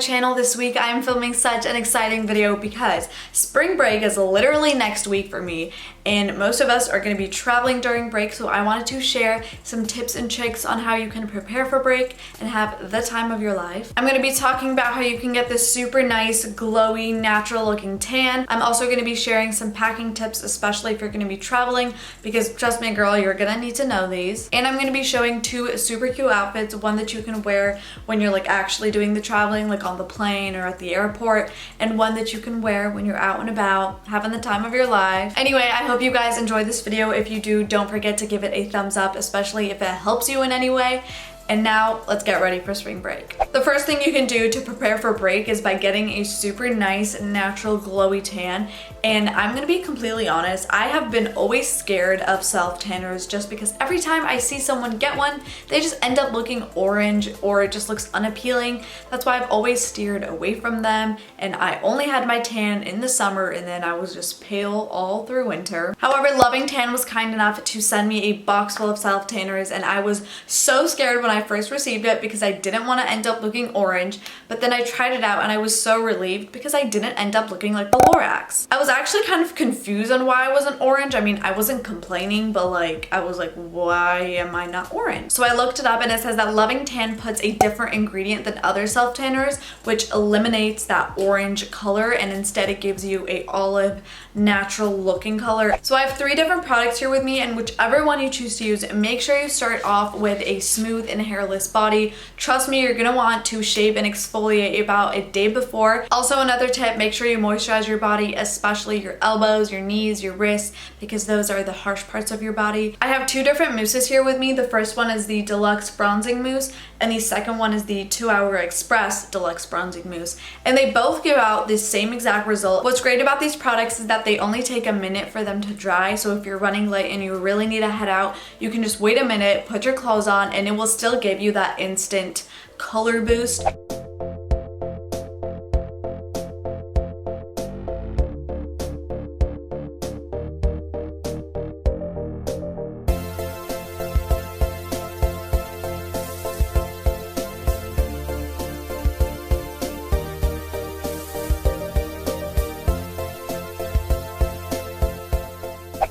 channel. This week I am filming such an exciting video because spring break is literally next week for me, and most of us are going to be traveling during break, so I wanted to share some tips and tricks on how you can prepare for break and have the time of your life. I'm going to be talking about how you can get this super nice, glowy, natural looking tan. I'm also going to be sharing some packing tips, especially if you're going to be traveling, because trust me girl, you're going to need to know these. And I'm going to be showing two super cute outfits, one that you can wear when you're like actually doing the traveling, like on the plane or at the airport, and one that you can wear when you're out and about having the time of your life. Anyway, I hope you guys enjoyed this video. If you do, don't forget to give it a thumbs up, especially if it helps you in any way. And now let's get ready for spring break. The first thing you can do to prepare for break is by getting a super nice, natural, glowy tan. And I'm gonna be completely honest, I have been always scared of self-tanners just because every time I see someone get one, they just end up looking orange or it just looks unappealing. That's why I've always steered away from them. And I only had my tan in the summer, and then I was just pale all through winter. However, Loving Tan was kind enough to send me a box full of self-tanners, and I was so scared when I first received it because I didn't want to end up looking orange, but then I tried it out and I was so relieved because I didn't end up looking like the Lorax. I was actually kind of confused on why I wasn't orange. I mean, I wasn't complaining, but like I was like, why am I not orange? So I looked it up and it says that Loving Tan puts a different ingredient than other self-tanners, which eliminates that orange color, and instead it gives you a olive, natural looking color. So I have 3 different products here with me, and whichever one you choose to use, make sure you start off with a smooth and hairless body. Trust me, you're gonna want to shave and exfoliate about a day before. Also, another tip, make sure you moisturize your body, especially your elbows, your knees, your wrists, because those are the harsh parts of your body. I have 2 different mousses here with me. The first one is the Deluxe Bronzing Mousse, and the second one is the 2-Hour Express Deluxe Bronzing Mousse. And they both give out the same exact result. What's great about these products is that they only take a minute for them to dry, so if you're running late and you really need to head out, you can just wait a minute, put your clothes on, and it will still give you that instant color boost.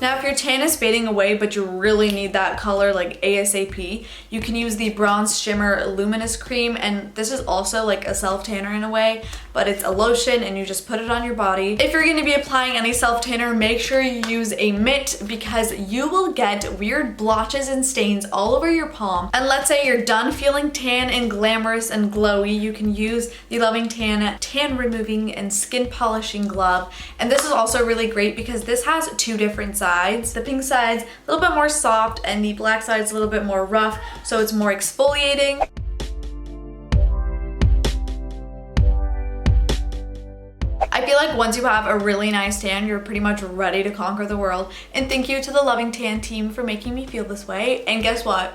Now, if your tan is fading away but you really need that color like ASAP, you can use the Bronze Shimmer Luminous Cream, and this is also like a self-tanner in a way, but it's a lotion and you just put it on your body. If you're going to be applying any self-tanner, make sure you use a mitt because you will get weird blotches and stains all over your palm. And let's say you're done feeling tan and glamorous and glowy, you can use the Loving Tan Tan Removing and Skin Polishing Glove. And this is also really great because this has 2 different sides. The pink side's a little bit more soft and the black side's a little bit more rough, so it's more exfoliating. I feel like once you have a really nice tan, you're pretty much ready to conquer the world. And thank you to the Loving Tan team for making me feel this way. And guess what?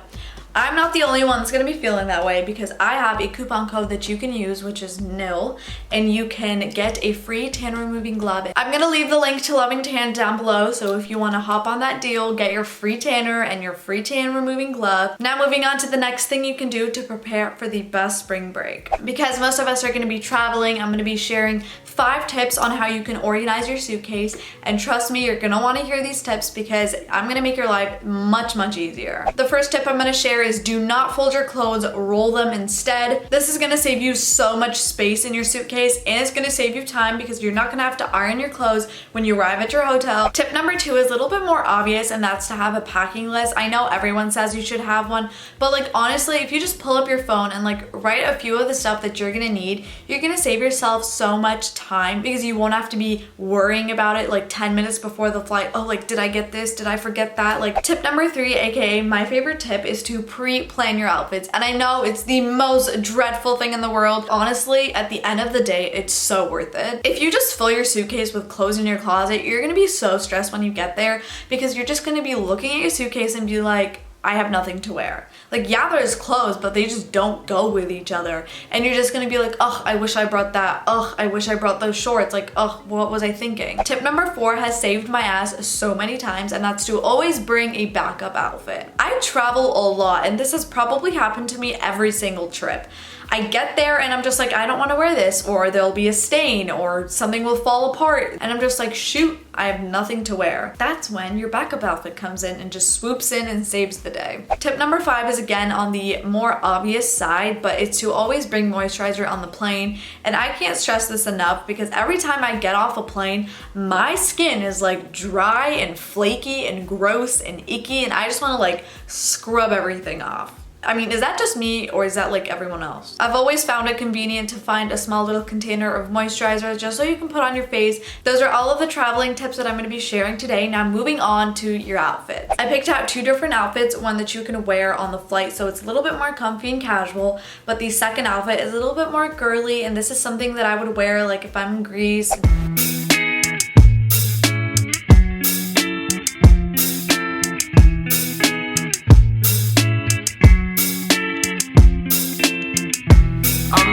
I'm not the only one that's gonna be feeling that way, because I have a coupon code that you can use, which is NIL, and you can get a free tan removing glove. I'm gonna leave the link to Loving Tan down below, so if you wanna hop on that deal, get your free tanner and your free tan removing glove. Now moving on to the next thing you can do to prepare for the best spring break. Because most of us are gonna be traveling, I'm gonna be sharing 5 tips on how you can organize your suitcase, and trust me, you're gonna wanna hear these tips because I'm gonna make your life much, much easier. The first tip I'm gonna share is do not fold your clothes, roll them instead. This is gonna save you so much space in your suitcase, and it's gonna save you time because you're not gonna have to iron your clothes when you arrive at your hotel. Tip number 2 is a little bit more obvious, and that's to have a packing list. I know everyone says you should have one, but like honestly, if you just pull up your phone and like write a few of the stuff that you're gonna need, you're gonna save yourself so much time because you won't have to be worrying about it like 10 minutes before the flight. Oh, like did I get this? Did I forget that? Like tip number 3, aka my favorite tip, is to pre-plan your outfits. And I know it's the most dreadful thing in the world. Honestly, at the end of the day, it's so worth it. If you just fill your suitcase with clothes in your closet, you're gonna be so stressed when you get there because you're just gonna be looking at your suitcase and be like, I have nothing to wear. Like, yeah, there's clothes, but they just don't go with each other. And you're just gonna be like, ugh, I wish I brought that. Ugh, I wish I brought those shorts. Like, ugh, what was I thinking? Tip number 4 has saved my ass so many times, and that's to always bring a backup outfit. I travel a lot, and this has probably happened to me every single trip. I get there and I'm just like, I don't want to wear this, or there'll be a stain, or something will fall apart, and I'm just like, shoot, I have nothing to wear. That's when your backup outfit comes in and just swoops in and saves the day. Tip number 5 is again on the more obvious side, but it's to always bring moisturizer on the plane. And I can't stress this enough, because every time I get off a plane, my skin is like dry and flaky and gross and icky, and I just want to like scrub everything off. I mean, is that just me, or is that like everyone else? I've always found it convenient to find a small little container of moisturizer just so you can put on your face. Those are all of the traveling tips that I'm going to be sharing today. Now moving on to your outfits. I picked out 2 different outfits, one that you can wear on the flight, so it's a little bit more comfy and casual, but the second outfit is a little bit more girly, and this is something that I would wear like if I'm in Greece.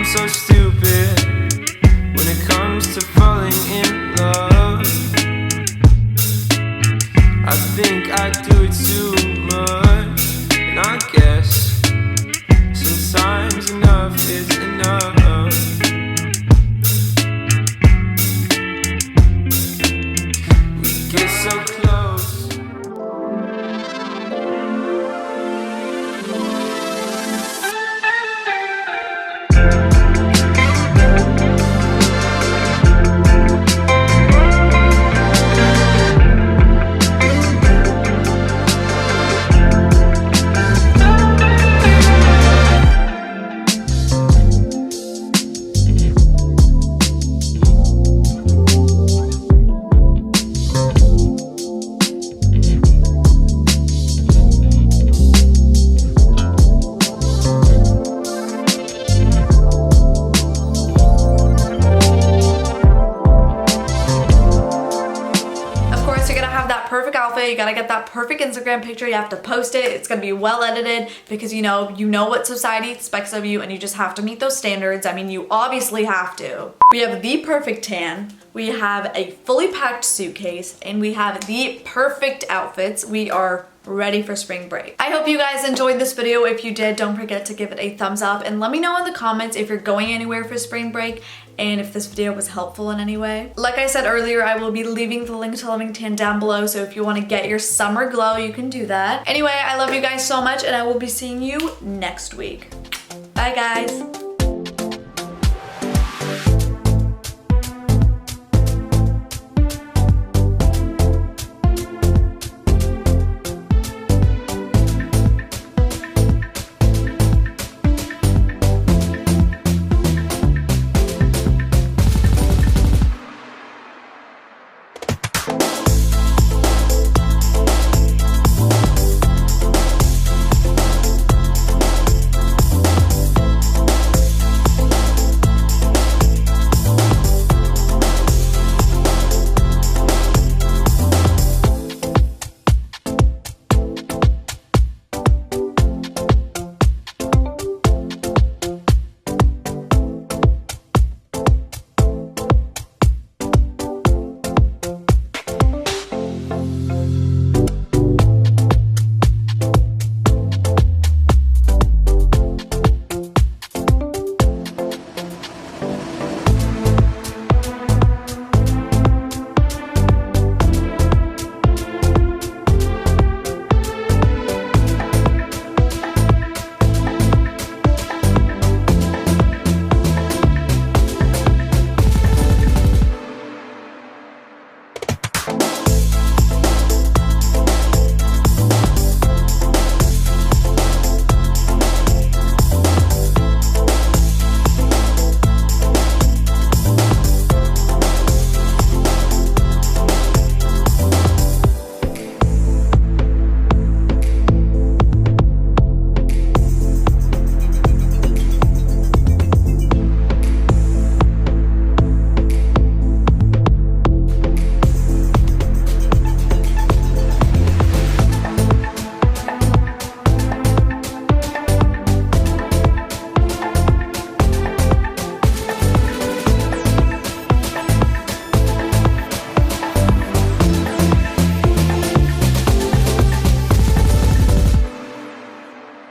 So stupid when it comes to falling in love. I think I do it too much, and I guess sometimes enough is enough. We get so close. Perfect outfit, you gotta get that perfect Instagram picture, you have to post it, it's gonna be well edited, because you know what society expects of you, and you just have to meet those standards. I mean, you obviously have to. We have the perfect tan, we have a fully packed suitcase, and we have the perfect outfits. We are ready for spring break. I hope you guys enjoyed this video. If you did, don't forget to give it a thumbs up, and let me know in the comments if you're going anywhere for spring break and if this video was helpful in any way. Like I said earlier, I will be leaving the link to Loving Tan down below, so if you want to get your summer glow, you can do that. Anyway, I love you guys so much, and I will be seeing you next week. Bye guys.